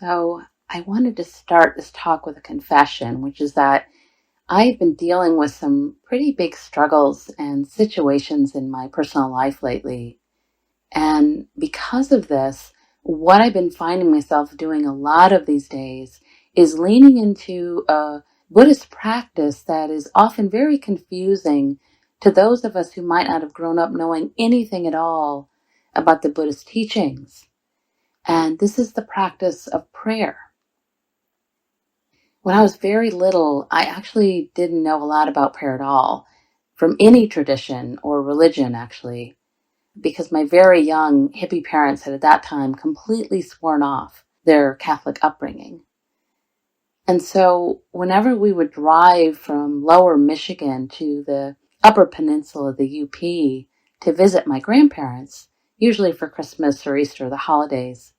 So I wanted to start this talk with a confession, which is that I've been dealing with some pretty big struggles and situations in my personal life lately. And because of this, what I've been finding myself doing a lot of these days is leaning into a Buddhist practice that is often very confusing to those of us who might not have grown up knowing anything at all about the Buddhist teachings. And this is the practice of prayer. When I was very little, I actually didn't know a lot about prayer at all, from any tradition or religion, actually, because my very young hippie parents had at that time completely sworn off their Catholic upbringing. And so whenever we would drive from lower Michigan to the upper peninsula of the UP to visit my grandparents, usually for Christmas or Easter, the holidays,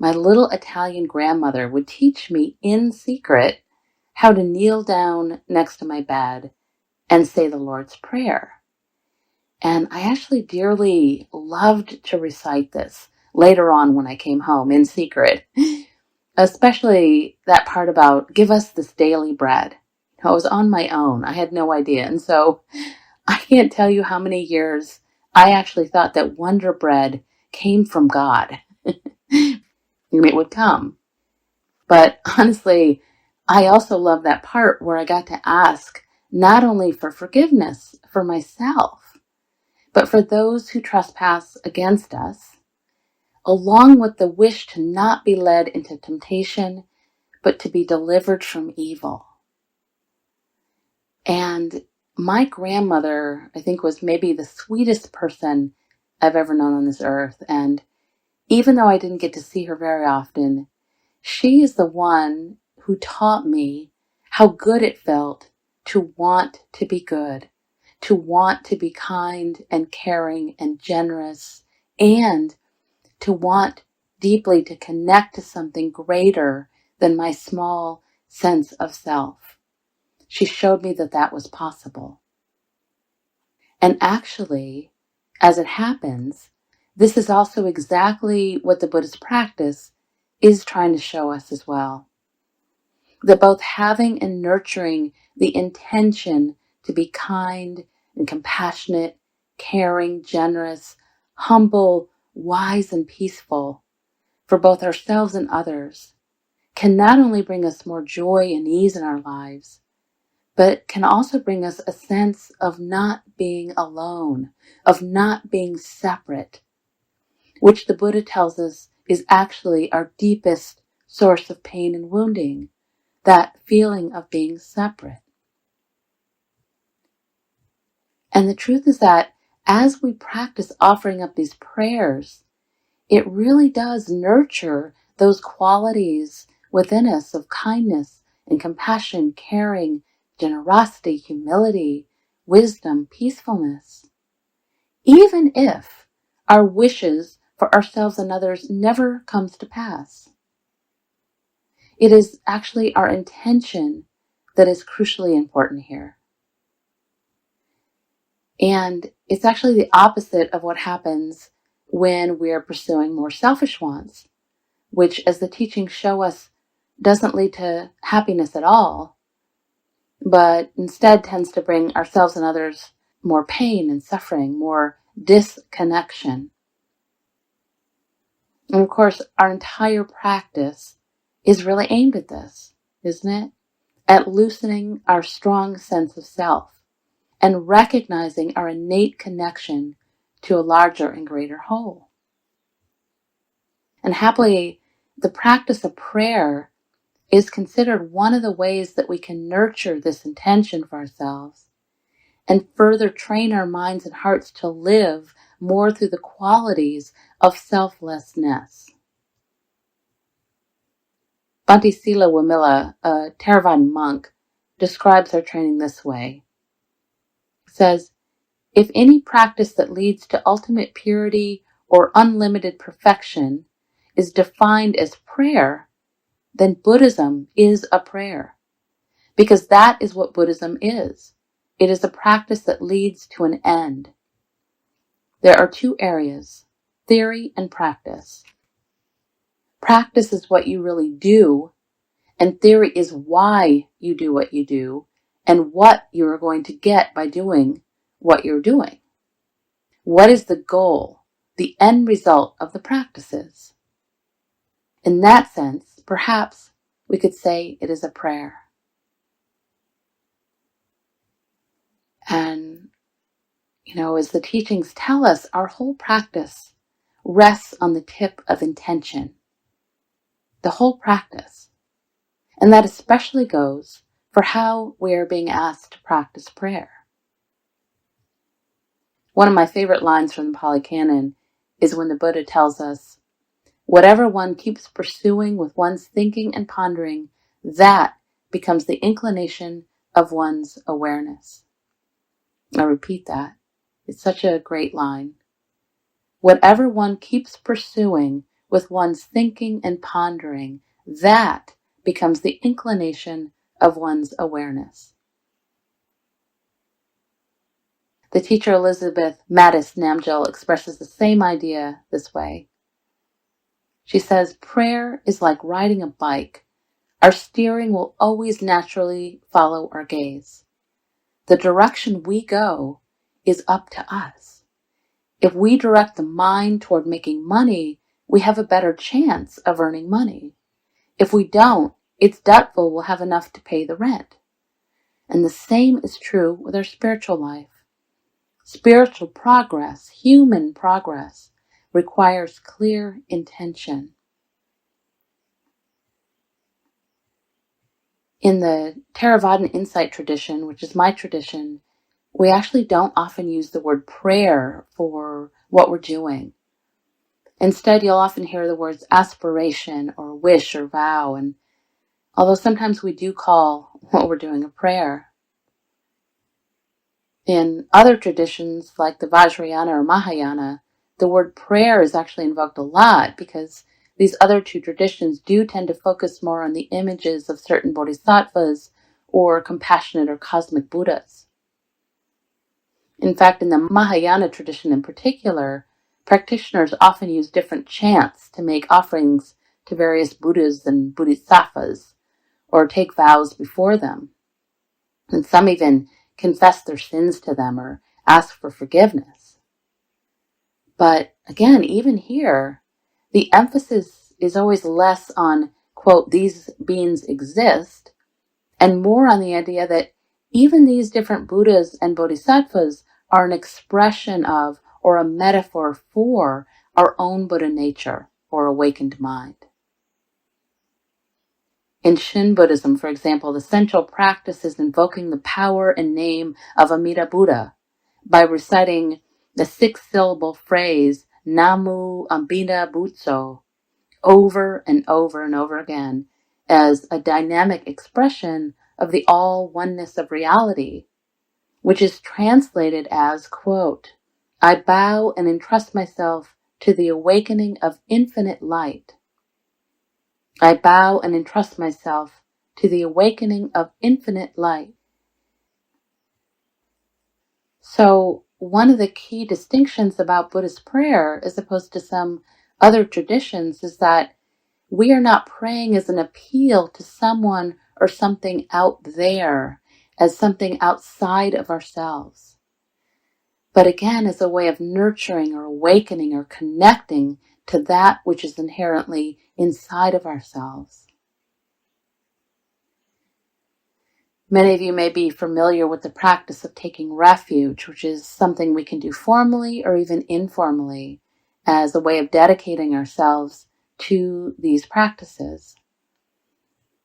my little Italian grandmother would teach me in secret how to kneel down next to my bed and say the Lord's Prayer. And I actually dearly loved to recite this later on when I came home in secret, especially that part about give us this daily bread. I was on my own. I had no idea. And so I can't tell you how many years I actually thought that Wonder Bread came from God. It would come. But honestly, I also love that part where I got to ask not only for forgiveness for myself, but for those who trespass against us, along with the wish to not be led into temptation, but to be delivered from evil. And my grandmother, I think, was maybe the sweetest person I've ever known on this earth. And even though I didn't get to see her very often, she is the one who taught me how good it felt to want to be good, to want to be kind and caring and generous, and to want deeply to connect to something greater than my small sense of self. She showed me that that was possible. And actually, as it happens, this is also exactly what the Buddhist practice is trying to show us as well. That both having and nurturing the intention to be kind and compassionate, caring, generous, humble, wise, and peaceful for both ourselves and others can not only bring us more joy and ease in our lives, but can also bring us a sense of not being alone, of not being separate, which the Buddha tells us is actually our deepest source of pain and wounding, that feeling of being separate. And the truth is that as we practice offering up these prayers, it really does nurture those qualities within us of kindness and compassion, caring, generosity, humility, wisdom, peacefulness. Even if our wishes for ourselves and others never comes to pass. It is actually our intention that is crucially important here. And it's actually the opposite of what happens when we're pursuing more selfish wants, which, as the teachings show us, doesn't lead to happiness at all, but instead tends to bring ourselves and others more pain and suffering, more disconnection. And of course, our entire practice is really aimed at this, isn't it? At loosening our strong sense of self and recognizing our innate connection to a larger and greater whole. And happily, the practice of prayer is considered one of the ways that we can nurture this intention for ourselves and further train our minds and hearts to live more through the qualities of selflessness. Bhante Sila Wamila, a Theravada monk, describes our training this way. He says, if any practice that leads to ultimate purity or unlimited perfection is defined as prayer, then Buddhism is a prayer. Because that is what Buddhism is. It is a practice that leads to an end. There are two areas, theory and practice. Practice is what you really do, and theory is why you do what you do and what you are going to get by doing what you're doing. What is the goal, the end result of the practices? In that sense, perhaps we could say it is a prayer. And, as the teachings tell us, our whole practice rests on the tip of intention. The whole practice. And that especially goes for how we are being asked to practice prayer. One of my favorite lines from the Pali Canon is when the Buddha tells us, "Whatever one keeps pursuing with one's thinking and pondering, that becomes the inclination of one's awareness." I repeat that. It's such a great line. Whatever one keeps pursuing with one's thinking and pondering, that becomes the inclination of one's awareness. The teacher Elizabeth Mattis Namgyal expresses the same idea this way. She says, prayer is like riding a bike. Our steering will always naturally follow our gaze. The direction we go is up to us. If we direct the mind toward making money, we have a better chance of earning money. If we don't, it's doubtful we'll have enough to pay the rent. And the same is true with our spiritual life. Spiritual progress, human progress, requires clear intention. In the Theravadan insight tradition, which is my tradition, we actually don't often use the word prayer for what we're doing. Instead, you'll often hear the words aspiration or wish or vow, and although sometimes we do call what we're doing a prayer. In other traditions, like the Vajrayana or Mahayana, the word prayer is actually invoked a lot because these other two traditions do tend to focus more on the images of certain bodhisattvas or compassionate or cosmic Buddhas. In fact, in the Mahayana tradition in particular, practitioners often use different chants to make offerings to various Buddhas and Bodhisattvas, or take vows before them. And some even confess their sins to them or ask for forgiveness. But again, even here, the emphasis is always less on, quote, these beings exist, and more on the idea that even these different Buddhas and Bodhisattvas are an expression of or a metaphor for our own Buddha nature or awakened mind. In Shin Buddhism, for example, the central practice is invoking the power and name of Amida Buddha by reciting the 6-syllable phrase Namu Amida Butsu over and over and over again as a dynamic expression of the all-oneness of reality, which is translated as, quote, I bow and entrust myself to the awakening of infinite light. I bow and entrust myself to the awakening of infinite light. So, one of the key distinctions about Buddhist prayer, as opposed to some other traditions, is that we are not praying as an appeal to someone or something out there, as something outside of ourselves, but again as a way of nurturing or awakening or connecting to that which is inherently inside of ourselves. Many of you may be familiar with the practice of taking refuge, which is something we can do formally or even informally as a way of dedicating ourselves to these practices.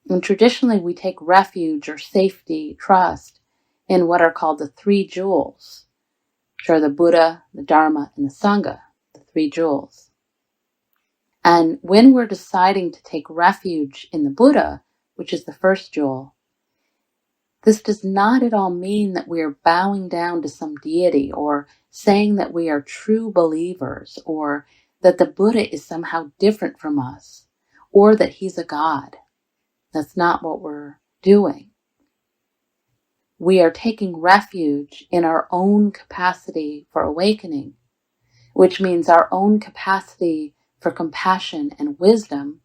And traditionally, we take refuge or safety, trust, in what are called the 3 jewels, which are the Buddha, the Dharma, and the Sangha, the 3 jewels. And when we're deciding to take refuge in the Buddha, which is the first jewel, this does not at all mean that we are bowing down to some deity or saying that we are true believers or that the Buddha is somehow different from us or that he's a god. That's not what we're doing. We are taking refuge in our own capacity for awakening, which means our own capacity for compassion and wisdom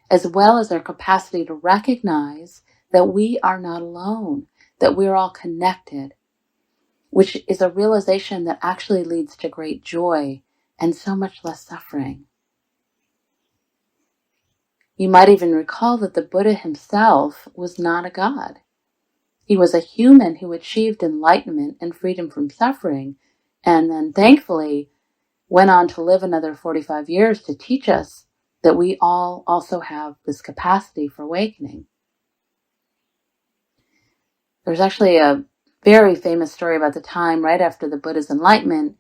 as well as our capacity to recognize that we are not alone, that we're all connected, which is a realization that actually leads to great joy and so much less suffering. You might even recall that the Buddha himself was not a god. He was a human who achieved enlightenment and freedom from suffering, and then thankfully went on to live another 45 years to teach us that we all also have this capacity for awakening. There's actually a very famous story about the time right after the Buddha's enlightenment,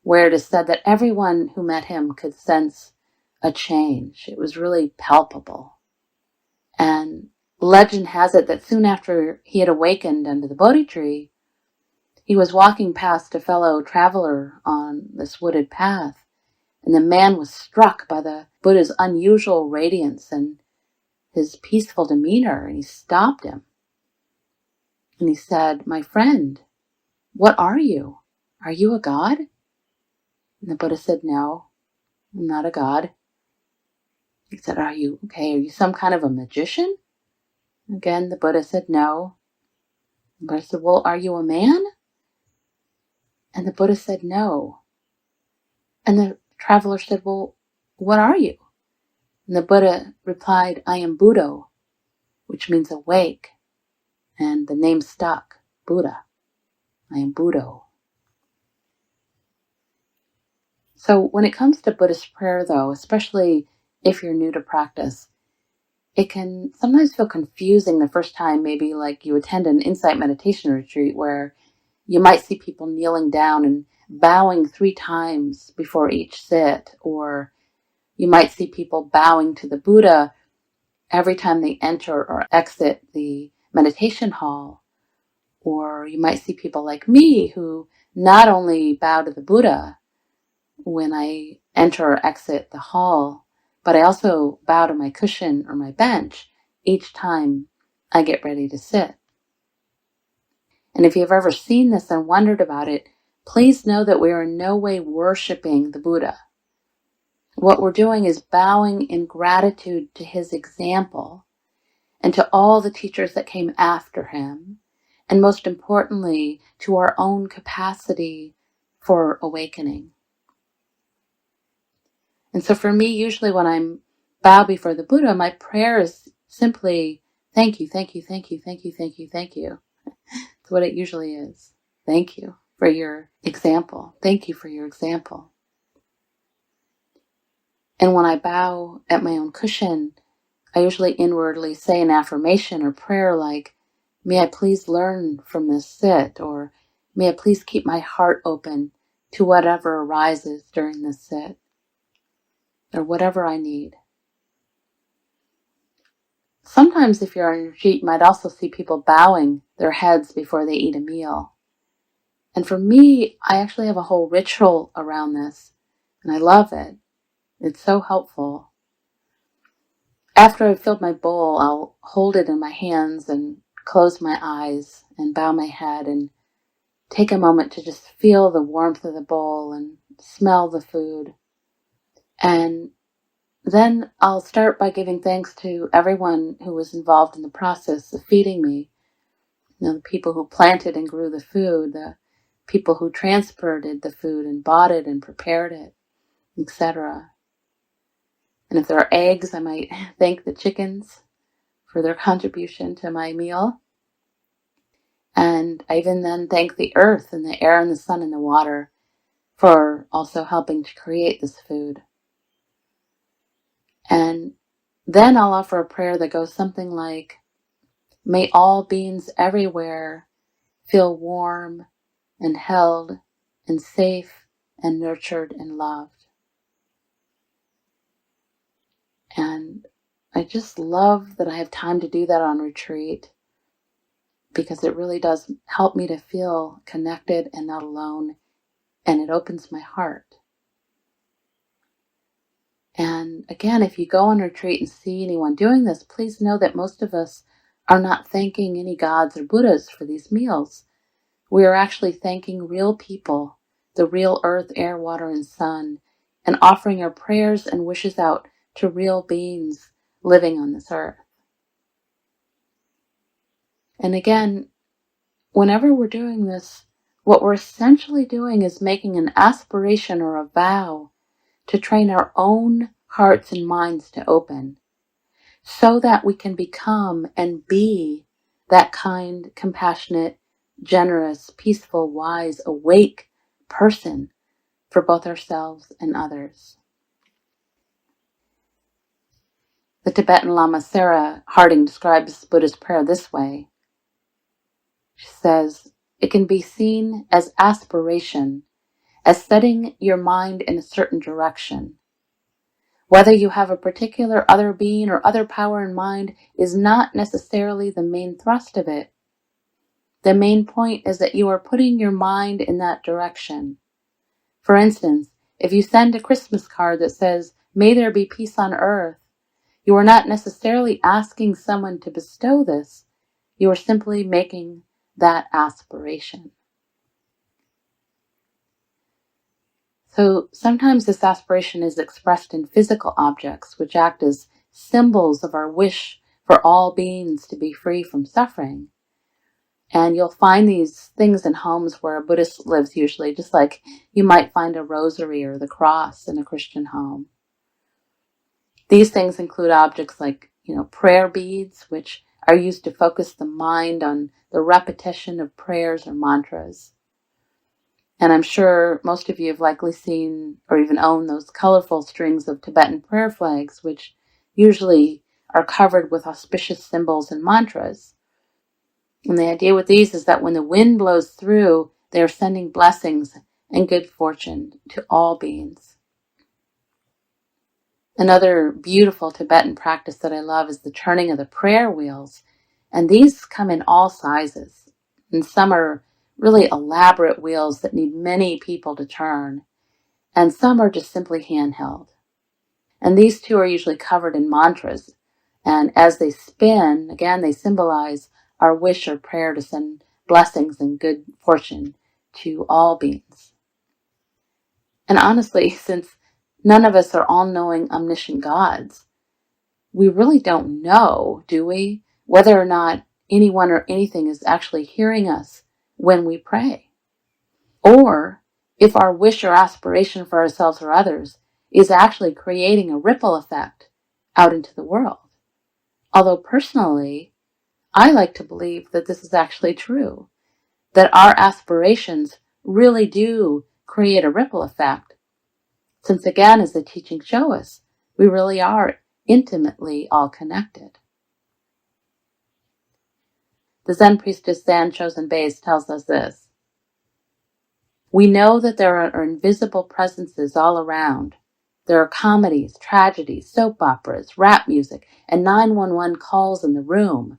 where it is said that everyone who met him could sense a change. It was really palpable. And legend has it that soon after he had awakened under the Bodhi tree, he was walking past a fellow traveler on this wooded path, and the man was struck by the Buddha's unusual radiance and his peaceful demeanor, and he stopped him. And he said, "My friend, what are you? Are you a god?" And the Buddha said, "No, I'm not a god." He said, Are you some kind of a magician?" Again, the Buddha said, "No." The Buddha said, "Well, are you a man?" And the Buddha said, "No." And the traveler said, "Well, what are you?" And the Buddha replied, "I am Buddho," which means awake. And the name stuck, Buddha. I am Buddho. So when it comes to Buddhist prayer, though, especially if you're new to practice, it can sometimes feel confusing the first time, maybe like you attend an insight meditation retreat where you might see people kneeling down and bowing 3 times before each sit, or you might see people bowing to the Buddha every time they enter or exit the meditation hall. Or you might see people like me who not only bow to the Buddha when I enter or exit the hall, but I also bow to my cushion or my bench each time I get ready to sit. And if you've ever seen this and wondered about it, please know that we are in no way worshiping the Buddha. What we're doing is bowing in gratitude to his example and to all the teachers that came after him, and most importantly, to our own capacity for awakening. And so for me, usually when I'm bow before the Buddha, my prayer is simply, thank you, thank you, thank you, thank you, thank you, thank you. That's what it usually is. Thank you for your example. Thank you for your example. And when I bow at my own cushion, I usually inwardly say an affirmation or prayer like, may I please learn from this sit, or may I please keep my heart open to whatever arises during this sit, or whatever I need. Sometimes if you're on retreat, you might also see people bowing their heads before they eat a meal. And for me, I actually have a whole ritual around this, and I love it. It's so helpful. After I've filled my bowl, I'll hold it in my hands and close my eyes and bow my head and take a moment to just feel the warmth of the bowl and smell the food. And then I'll start by giving thanks to everyone who was involved in the process of feeding me. The people who planted and grew the food, the people who transported the food and bought it and prepared it, etc. And if there are eggs, I might thank the chickens for their contribution to my meal. And I even then thank the earth and the air and the sun and the water for also helping to create this food. And then I'll offer a prayer that goes something like, may all beings everywhere feel warm and held and safe and nurtured and loved. And I just love that I have time to do that on retreat, because it really does help me to feel connected and not alone, and it opens my heart. And again, if you go on retreat and see anyone doing this, please know that most of us are not thanking any gods or Buddhas for these meals. We are actually thanking real people, the real earth, air, water, and sun, and offering our prayers and wishes out to real beings living on this earth. And again, whenever we're doing this, what we're essentially doing is making an aspiration or a vow to train our own hearts and minds to open, so that we can become and be that kind, compassionate, generous, peaceful, wise, awake person for both ourselves and others. The Tibetan Lama Sarah Harding describes Buddhist prayer this way. She says, it can be seen as aspiration, as setting your mind in a certain direction. Whether you have a particular other being or other power in mind is not necessarily the main thrust of it. The main point is that you are putting your mind in that direction. For instance, if you send a Christmas card that says, "May there be peace on earth," you are not necessarily asking someone to bestow this. You are simply making that aspiration. So sometimes this aspiration is expressed in physical objects, which act as symbols of our wish for all beings to be free from suffering. And you'll find these things in homes where a Buddhist lives usually, just like you might find a rosary or the cross in a Christian home. These things include objects like, prayer beads, which are used to focus the mind on the repetition of prayers or mantras. And I'm sure most of you have likely seen or even own those colorful strings of Tibetan prayer flags, which usually are covered with auspicious symbols and mantras. And the idea with these is that when the wind blows through, they are sending blessings and good fortune to all beings. Another beautiful Tibetan practice that I love is the turning of the prayer wheels. And these come in all sizes. And some are really elaborate wheels that need many people to turn. And some are just simply handheld. And these two are usually covered in mantras. And as they spin, again, they symbolize our wish or prayer to send blessings and good fortune to all beings. And honestly, since none of us are all-knowing, omniscient gods, we really don't know, do we, whether or not anyone or anything is actually hearing us when we pray. Or if our wish or aspiration for ourselves or others is actually creating a ripple effect out into the world. Although personally, I like to believe that this is actually true, that our aspirations really do create a ripple effect, since again, as the teachings show us, we really are intimately all connected. The Zen priestess Zan Chosen Bays tells us this. We know that there are invisible presences all around. There are comedies, tragedies, soap operas, rap music, and 911 calls in the room.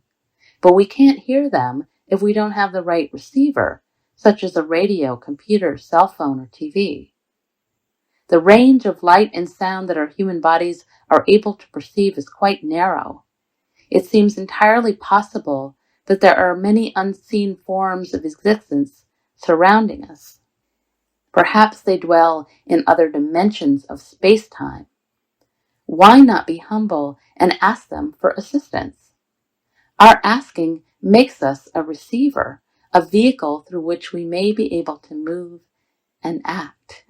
But we can't hear them if we don't have the right receiver, such as a radio, computer, cell phone, or TV. The range of light and sound that our human bodies are able to perceive is quite narrow. It seems entirely possible that there are many unseen forms of existence surrounding us. Perhaps they dwell in other dimensions of space-time. Why not be humble and ask them for assistance? Our asking makes us a receiver, a vehicle through which we may be able to move and act.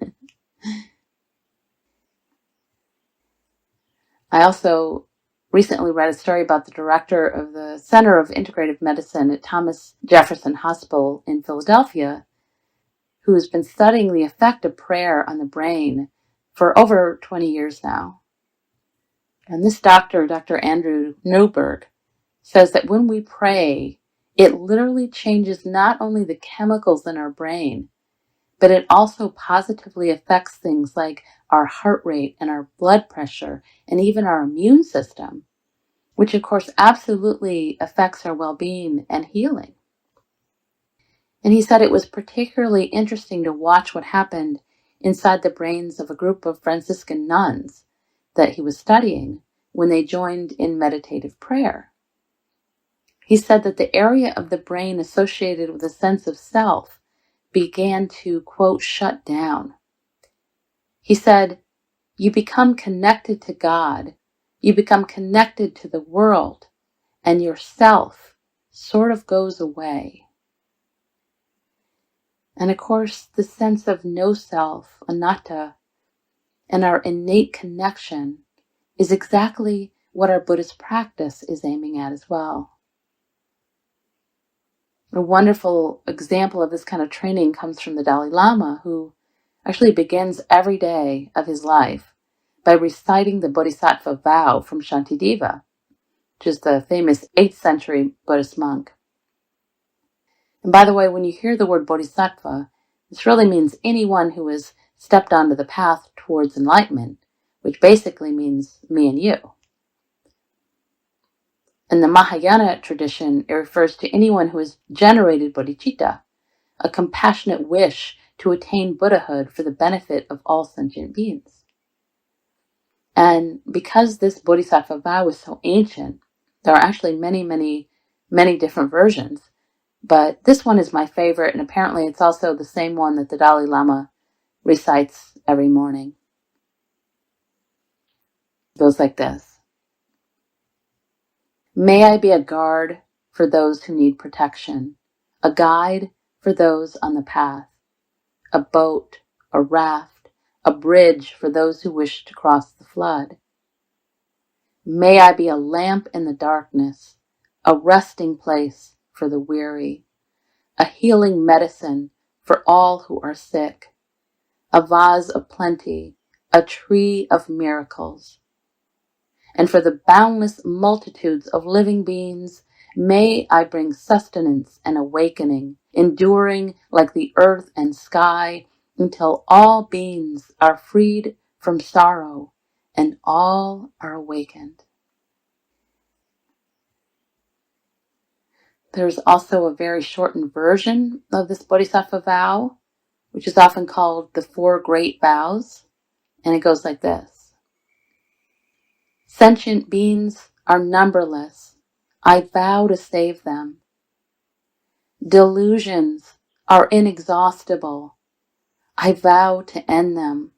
I also recently read a story about the director of the Center of Integrative Medicine at Thomas Jefferson Hospital in Philadelphia, who has been studying the effect of prayer on the brain for over 20 years now. And this doctor, Dr. Andrew Newberg, says that when we pray, it literally changes not only the chemicals in our brain, but it also positively affects things like our heart rate and our blood pressure and even our immune system, which of course absolutely affects our well-being and healing. And he said it was particularly interesting to watch what happened inside the brains of a group of Franciscan nuns that he was studying when they joined in meditative prayer. He said that the area of the brain associated with a sense of self began to, quote, shut down. He said, you become connected to God You become connected to the world, and yourself sort of goes away. And of course, the sense of no self, anatta, and our innate connection is exactly what our Buddhist practice is aiming at as well. A wonderful example of this kind of training comes from the Dalai Lama, who actually begins every day of his life by reciting the Bodhisattva Vow from Shantideva, which is the famous 8th century Buddhist monk. And by the way, when you hear the word Bodhisattva, this really means anyone who has stepped onto the path towards enlightenment, which basically means me and you. In the Mahayana tradition, it refers to anyone who has generated bodhicitta, a compassionate wish to attain Buddhahood for the benefit of all sentient beings. And because this Bodhisattva vow is so ancient, there are actually many different versions. But this one is my favorite, and apparently it's also the same one that the Dalai Lama recites every morning. It goes like this. May I be a guard for those who need protection, a guide for those on the path, a boat, a raft, a bridge for those who wish to cross the flood. May I be a lamp in the darkness, a resting place for the weary, a healing medicine for all who are sick, a vase of plenty, a tree of miracles. And for the boundless multitudes of living beings, may I bring sustenance and awakening, enduring like the earth and sky, until all beings are freed from sorrow and all are awakened. There's also a very shortened version of this Bodhisattva vow, which is often called the Four Great Vows, and it goes like this. Sentient beings are numberless. I vow to save them. Delusions are inexhaustible. I vow to end them.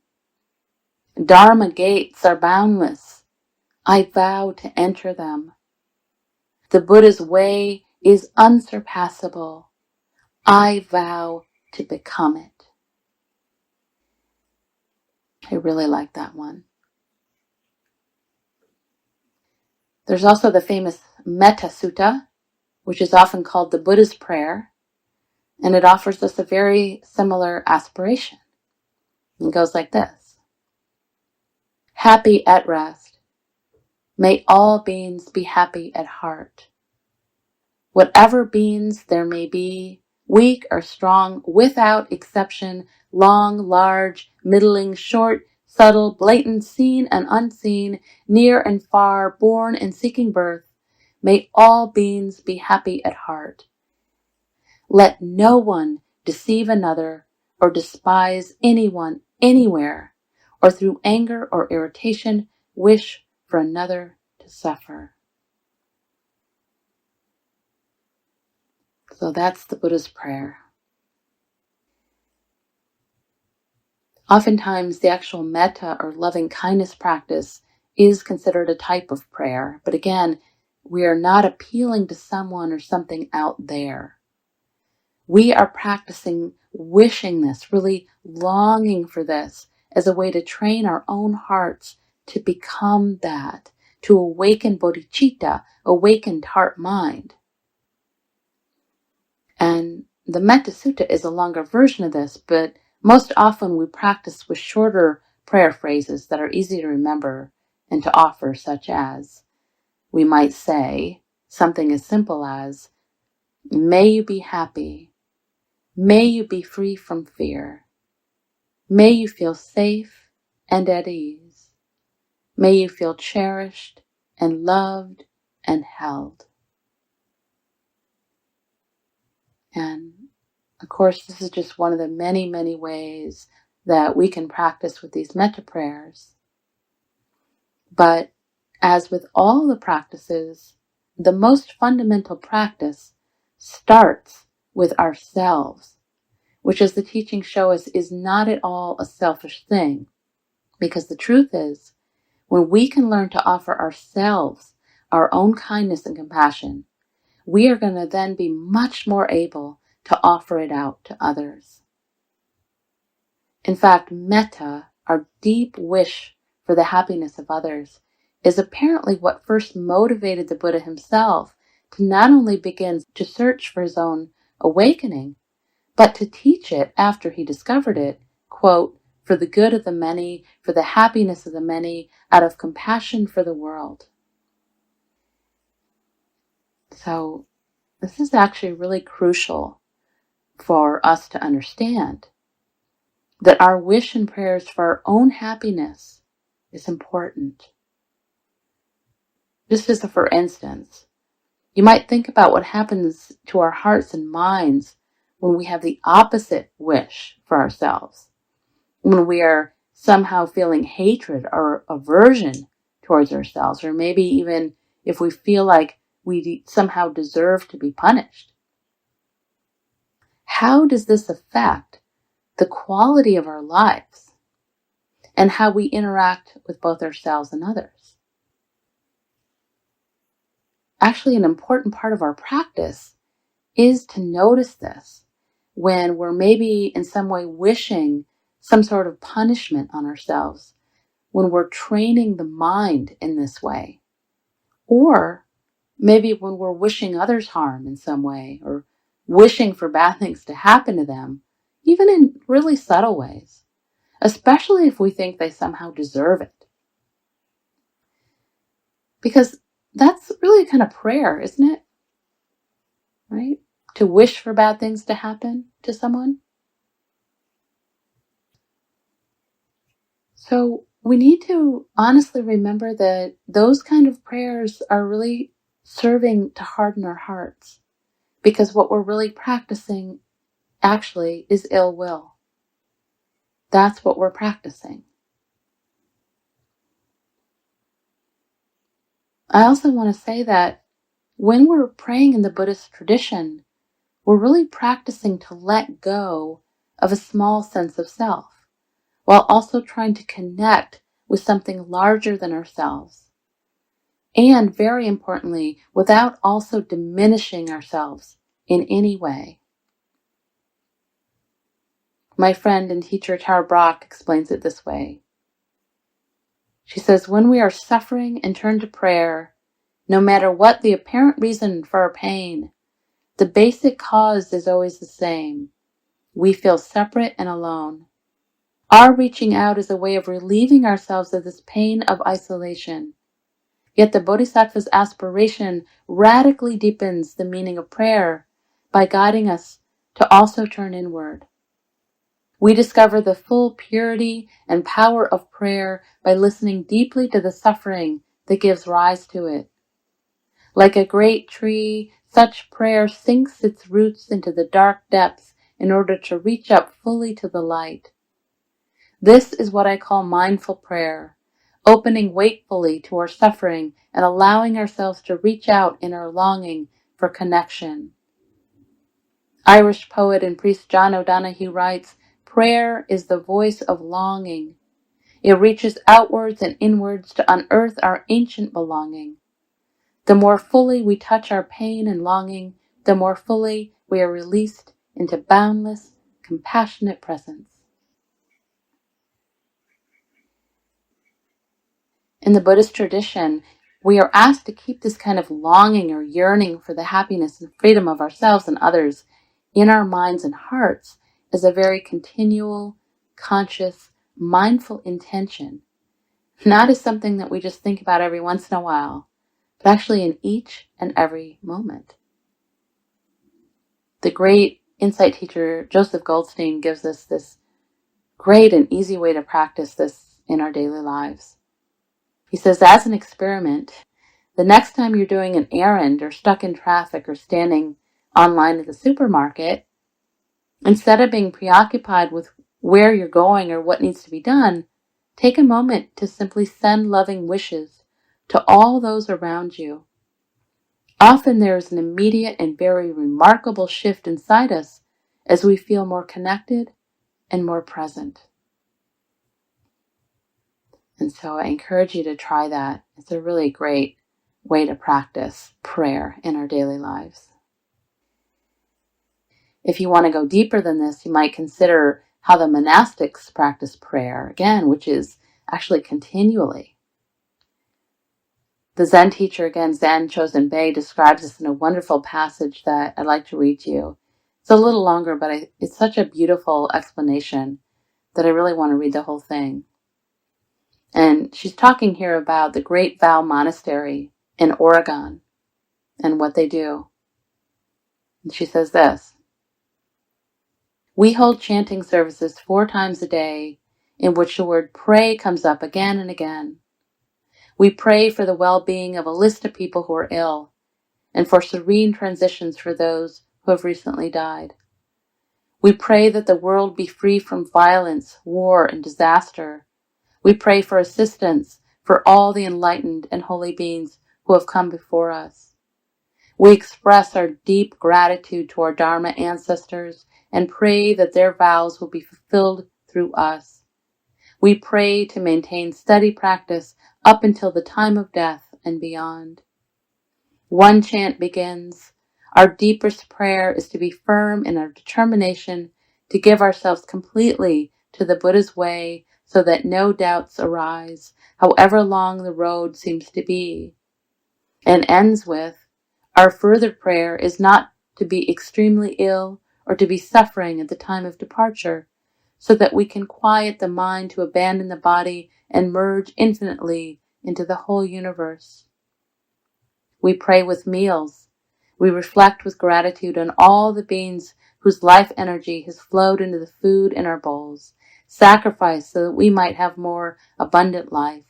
Dharma gates are boundless. I vow to enter them. The Buddha's way is unsurpassable. I vow to become it. I really like that one. There's also the famous Metta Sutta, which is often called the Buddha's prayer, and it offers us a very similar aspiration. It goes like this. Happy at rest. May all beings be happy at heart. Whatever beings there may be, weak or strong, without exception, long, large, middling, short, subtle, blatant, seen and unseen, near and far, born and seeking birth, may all beings be happy at heart. Let no one deceive another or despise anyone anywhere, or through anger or irritation wish for another to suffer. So that's the Buddha's prayer. Oftentimes, the actual metta or loving kindness practice is considered a type of prayer. But again, we are not appealing to someone or something out there. We are practicing wishing this, really longing for this as a way to train our own hearts to become that, to awaken bodhicitta, awakened heart-mind. And the Metta Sutta is a longer version of this, but most often we practice with shorter prayer phrases that are easy to remember and to offer, such as, we might say something as simple as, may you be happy, may you be free from fear, may you feel safe and at ease, may you feel cherished and loved and held. And of course, this is just one of the many ways that we can practice with these metta prayers. But as with all the practices, the most fundamental practice starts with ourselves, which, as the teachings show us, is not at all a selfish thing. Because the truth is, when we can learn to offer ourselves our own kindness and compassion, we are going to then be much more able to offer it out to others. In fact, metta, our deep wish for the happiness of others, is apparently what first motivated the Buddha himself to not only begin to search for his own awakening, but to teach it after he discovered it, quote, for the good of the many, for the happiness of the many, out of compassion for the world. So this is actually really crucial for us to understand, that our wish and prayers for our own happiness is important. Just as a for instance, you might think about what happens to our hearts and minds when we have the opposite wish for ourselves, when we are somehow feeling hatred or aversion towards ourselves, or maybe even if we feel like we somehow deserve to be punished. How does this affect the quality of our lives and how we interact with both ourselves and others? Actually, an important part of our practice is to notice this when we're maybe in some way wishing some sort of punishment on ourselves, when we're training the mind in this way, or maybe when we're wishing others harm in some way, or wishing for bad things to happen to them, even in really subtle ways, especially if we think they somehow deserve it. Because that's really a kind of prayer, isn't it? Right? To wish for bad things to happen to someone. So we need to honestly remember that those kind of prayers are really serving to harden our hearts, because what we're really practicing actually is ill will. That's what we're practicing. I also want to say that when we're praying in the Buddhist tradition, we're really practicing to let go of a small sense of self, while also trying to connect with something larger than ourselves. And very importantly, without also diminishing ourselves in any way. My friend and teacher Tara Brach explains it this way. She says, when we are suffering and turn to prayer, no matter what the apparent reason for our pain, the basic cause is always the same. We feel separate and alone. Our reaching out is a way of relieving ourselves of this pain of isolation. Yet the Bodhisattva's aspiration radically deepens the meaning of prayer by guiding us to also turn inward. We discover the full purity and power of prayer by listening deeply to the suffering that gives rise to it. Like a great tree, such prayer sinks its roots into the dark depths in order to reach up fully to the light. This is what I call mindful prayer, opening wakefully to our suffering and allowing ourselves to reach out in our longing for connection. Irish poet and priest John O'Donohue writes, prayer is the voice of longing. It reaches outwards and inwards to unearth our ancient belonging. The more fully we touch our pain and longing, the more fully we are released into boundless, compassionate presence. In the Buddhist tradition, we are asked to keep this kind of longing or yearning for the happiness and freedom of ourselves and others in our minds and hearts as a very continual, conscious, mindful intention, not as something that we just think about every once in a while, but actually in each and every moment. The great insight teacher Joseph Goldstein gives us this great and easy way to practice this in our daily lives. He says, as an experiment, the next time you're doing an errand or stuck in traffic or standing online at the supermarket, instead of being preoccupied with where you're going or what needs to be done, take a moment to simply send loving wishes to all those around you. Often there is an immediate and very remarkable shift inside us as we feel more connected and more present. And so I encourage you to try that. It's a really great way to practice prayer in our daily lives. If you want to go deeper than this, you might consider how the monastics practice prayer, again, which is actually continually. The Zen teacher, again, Zen Chosen Bei, describes this in a wonderful passage that I'd like to read to you. It's a little longer, but it's such a beautiful explanation that I really want to read the whole thing. And she's talking here about the Great Vow Monastery in Oregon and what they do. And she says this: we hold chanting services 4 times a day in which the word pray comes up again and again. We pray for the well-being of a list of people who are ill and for serene transitions for those who have recently died. We pray that the world be free from violence, war, and disaster. We pray for assistance for all the enlightened and holy beings who have come before us. We express our deep gratitude to our Dharma ancestors and pray that their vows will be fulfilled through us. We pray to maintain steady practice up until the time of death and beyond. One chant begins, our deepest prayer is to be firm in our determination to give ourselves completely to the Buddha's way so that no doubts arise, however long the road seems to be. And ends with, our further prayer is not to be extremely ill or to be suffering at the time of departure, so that we can quiet the mind to abandon the body and merge infinitely into the whole universe. We pray with meals. We reflect with gratitude on all the beings whose life energy has flowed into the food in our bowls, sacrificed so that we might have more abundant life.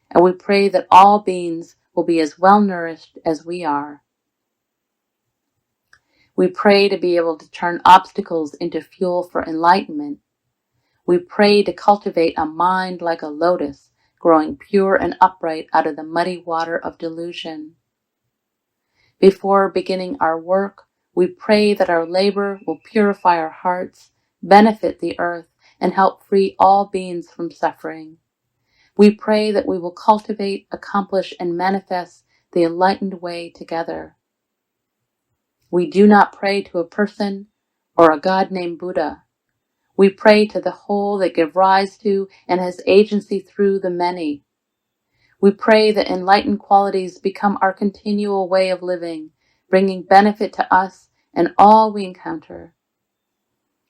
And we pray that all beings will be as well nourished as we are. We pray to be able to turn obstacles into fuel for enlightenment. We pray to cultivate a mind like a lotus, growing pure and upright out of the muddy water of delusion. Before beginning our work, we pray that our labor will purify our hearts, benefit the earth, and help free all beings from suffering. We pray that we will cultivate, accomplish, and manifest the enlightened way together. We do not pray to a person or a God named Buddha. We pray to the whole that give rise to and has agency through the many. We pray that enlightened qualities become our continual way of living, bringing benefit to us and all we encounter.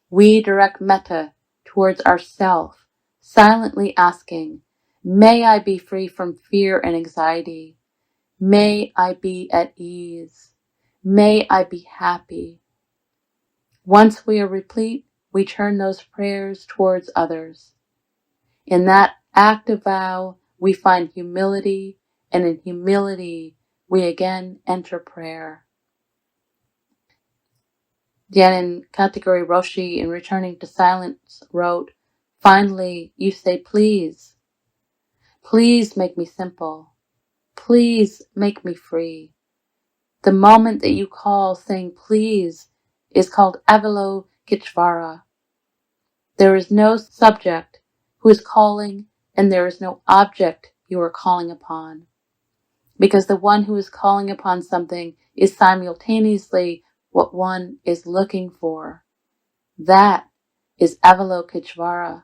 We direct metta towards ourself, silently asking, may I be free from fear and anxiety. May I be at ease. May I be happy. Once we are replete, we turn those prayers towards others. In that act of vow, we find humility, and in humility, we again enter prayer. Gyanin Kataguri Roshi, in Returning to Silence, wrote, finally, you say, please. Please make me simple. Please make me free. The moment that you call saying please is called Avalokiteshvara. There is no subject who is calling, and there is no object you are calling upon. Because the one who is calling upon something is simultaneously what one is looking for. That is Avalokiteshvara.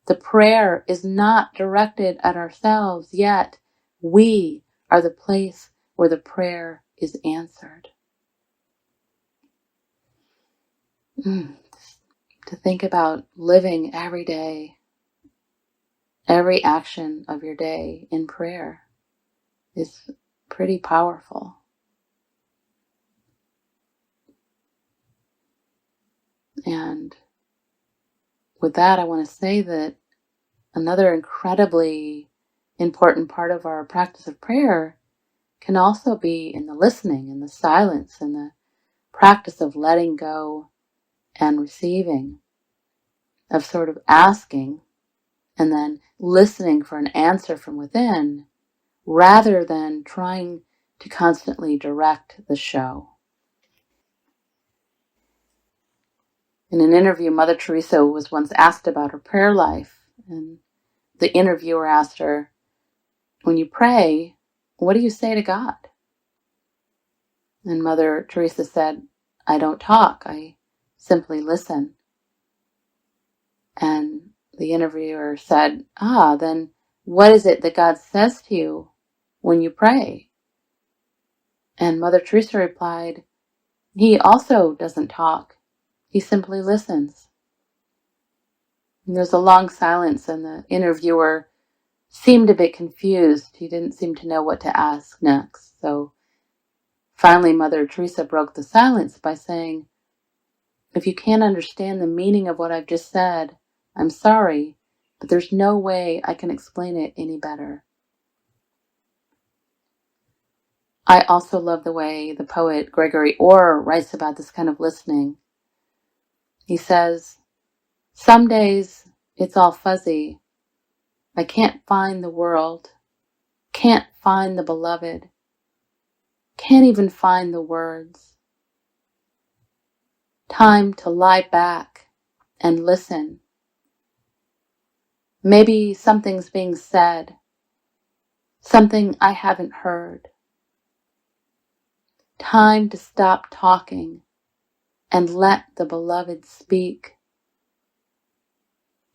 The prayer is not directed at ourselves, yet we are the place where the prayer is answered. To think about living every day, every action of your day in prayer is pretty powerful. And with that, I want to say that another incredibly important part of our practice of prayer can also be in the listening, in the silence, in the practice of letting go and receiving, of sort of asking and then listening for an answer from within, rather than trying to constantly direct the show. In an interview, Mother Teresa was once asked about her prayer life, and the interviewer asked her, when you pray, what do you say to God? And Mother Teresa said, I don't talk, I simply listen. And the interviewer said, then what is it that God says to you when you pray? And Mother Teresa replied, he also doesn't talk, he simply listens. And there's a long silence, and the interviewer seemed a bit confused. He didn't seem to know what to ask next. So finally, Mother Teresa broke the silence by saying, if you can't understand the meaning of what I've just said, I'm sorry, but there's no way I can explain it any better. I also love the way the poet Gregory Orr writes about this kind of listening. He says, some days it's all fuzzy. I can't find the world, can't find the beloved, can't even find the words. Time to lie back and listen. Maybe something's being said, something I haven't heard. Time to stop talking and let the beloved speak.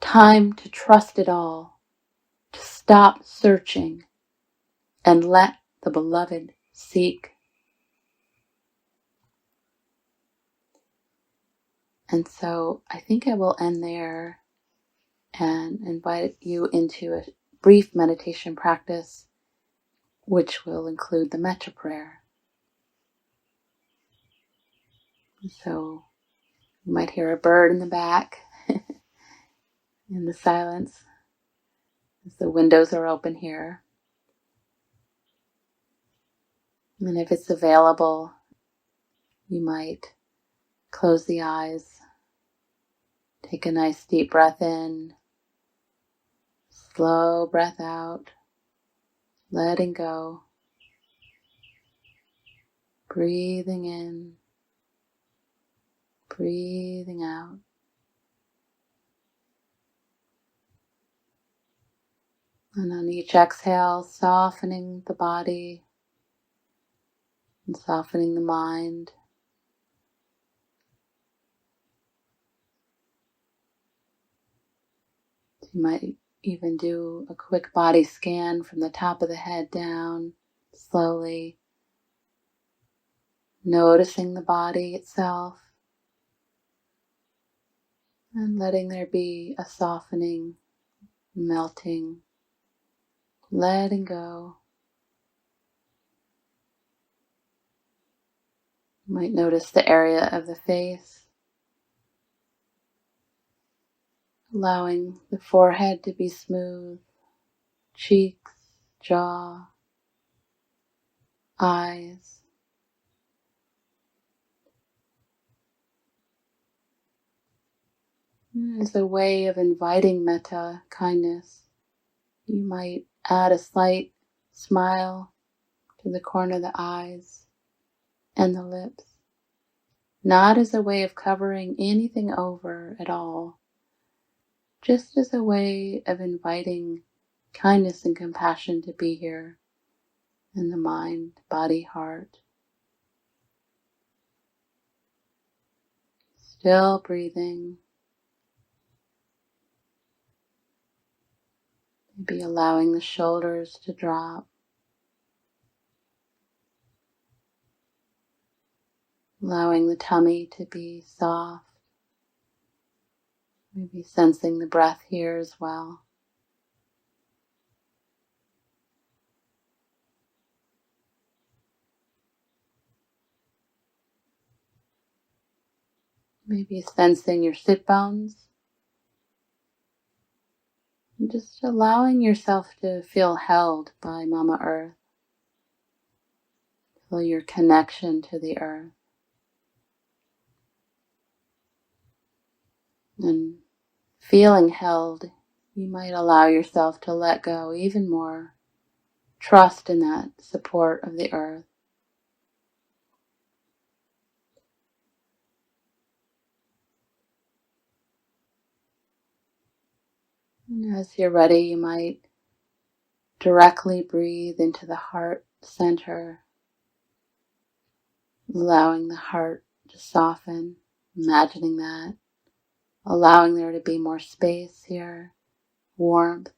Time to trust it all, to stop searching and let the beloved seek. And so I think I will end there and invite you into a brief meditation practice, which will include the metta prayer. So you might hear a bird in the back in the silence as the windows are open here. And if it's available, you might close the eyes, take a nice deep breath in, slow breath out, letting go, breathing in, breathing out. And on each exhale, softening the body and softening the mind. You might even do a quick body scan from the top of the head down, slowly, noticing the body itself and letting there be a softening, melting, letting go. You might notice the area of the face, allowing the forehead to be smooth, cheeks, jaw, eyes. As a way of inviting metta, kindness, you might add a slight smile to the corner of the eyes and the lips, not as a way of covering anything over at all, just as a way of inviting kindness and compassion to be here in the mind, body, heart. Still breathing, maybe allowing the shoulders to drop, allowing the tummy to be soft, maybe sensing the breath here as well. Maybe sensing your sit bones, and just allowing yourself to feel held by Mama Earth. Feel your connection to the earth. And feeling held, you might allow yourself to let go even more. Trust in that support of the earth. And as you're ready, you might directly breathe into the heart center, allowing the heart to soften, imagining that, allowing there to be more space here, warmth.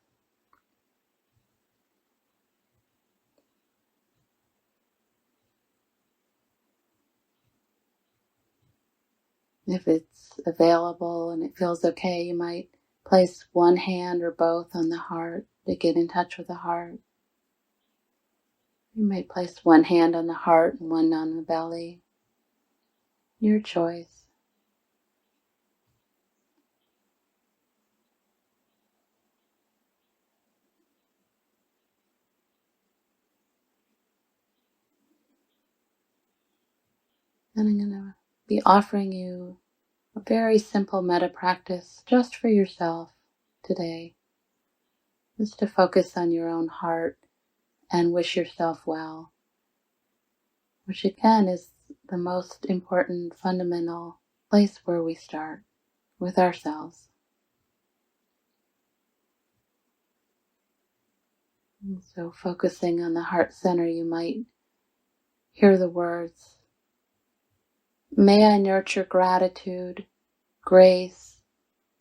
If it's available and it feels okay, you might place one hand or both on the heart to get in touch with the heart. You may place one hand on the heart and one on the belly. Your choice. And I'm going to be offering you a very simple metta practice just for yourself today. Just to focus on your own heart and wish yourself well, which again is the most important fundamental place where we start with ourselves. And so focusing on the heart center, you might hear the words, "May I nurture gratitude, grace,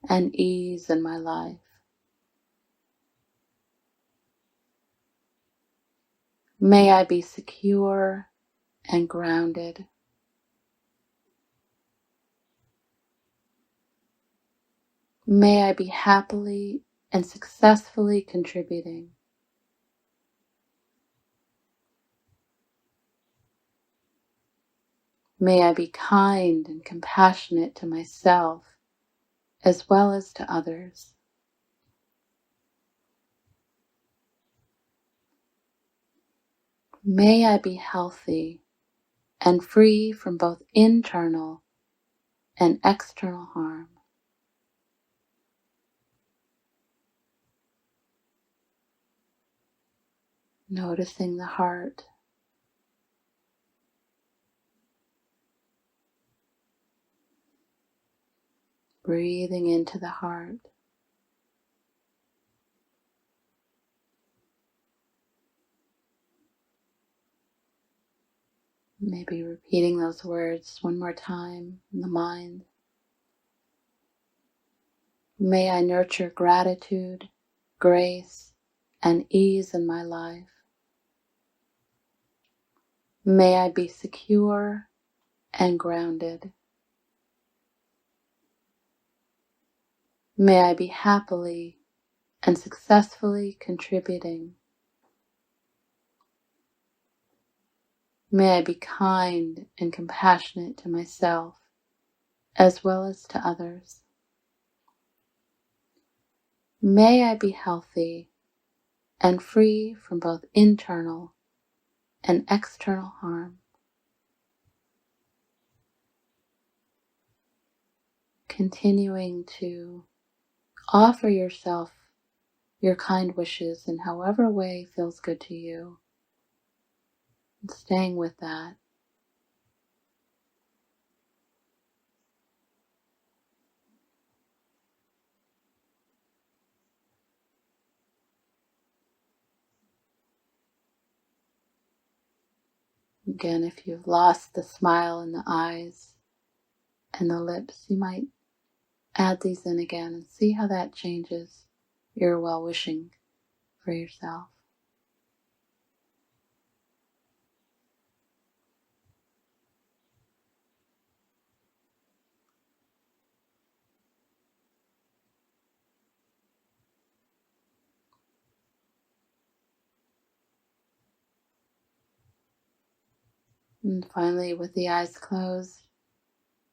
and ease in my life. May I be secure and grounded. May I be happily and successfully contributing. May I be kind and compassionate to myself as well as to others. May I be healthy and free from both internal and external harm. Noticing the heart, breathing into the heart. Maybe repeating those words one more time in the mind. May I nurture gratitude, grace, and ease in my life. May I be secure and grounded. May I be happily and successfully contributing. May I be kind and compassionate to myself as well as to others. May I be healthy and free from both internal and external harm. Continuing to offer yourself your kind wishes in however way feels good to you, and staying with that. Again, if you've lost the smile in the eyes and the lips, you might add these in again and see how that changes your well-wishing for yourself. And finally, with the eyes closed,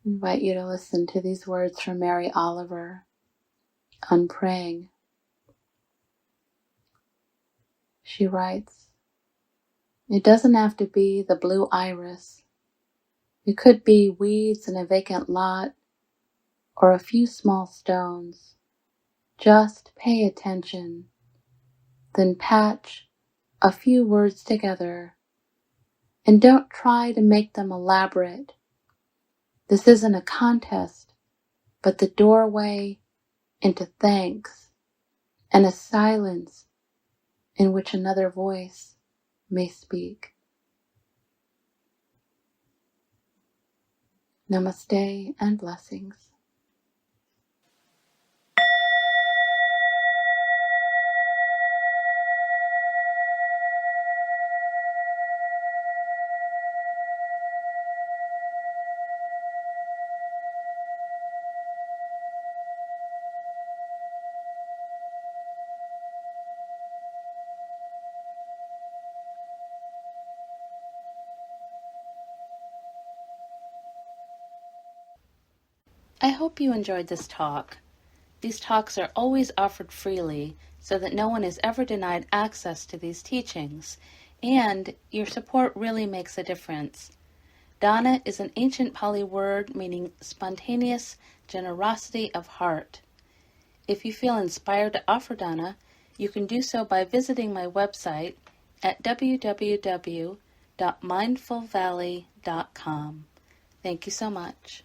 I invite you to listen to these words from Mary Oliver on praying. She writes, "It doesn't have to be the blue iris. It could be weeds in a vacant lot or a few small stones. Just pay attention, then patch a few words together, and don't try to make them elaborate. This isn't a contest, but the doorway into thanks and a silence in which another voice may speak. Namaste and blessings. I hope you enjoyed this talk. These talks are always offered freely so that no one is ever denied access to these teachings, and your support really makes a difference. Dana is an ancient Pali word meaning spontaneous generosity of heart. If you feel inspired to offer dana, you can do so by visiting my website at www.mindfulvalley.com. Thank you so much.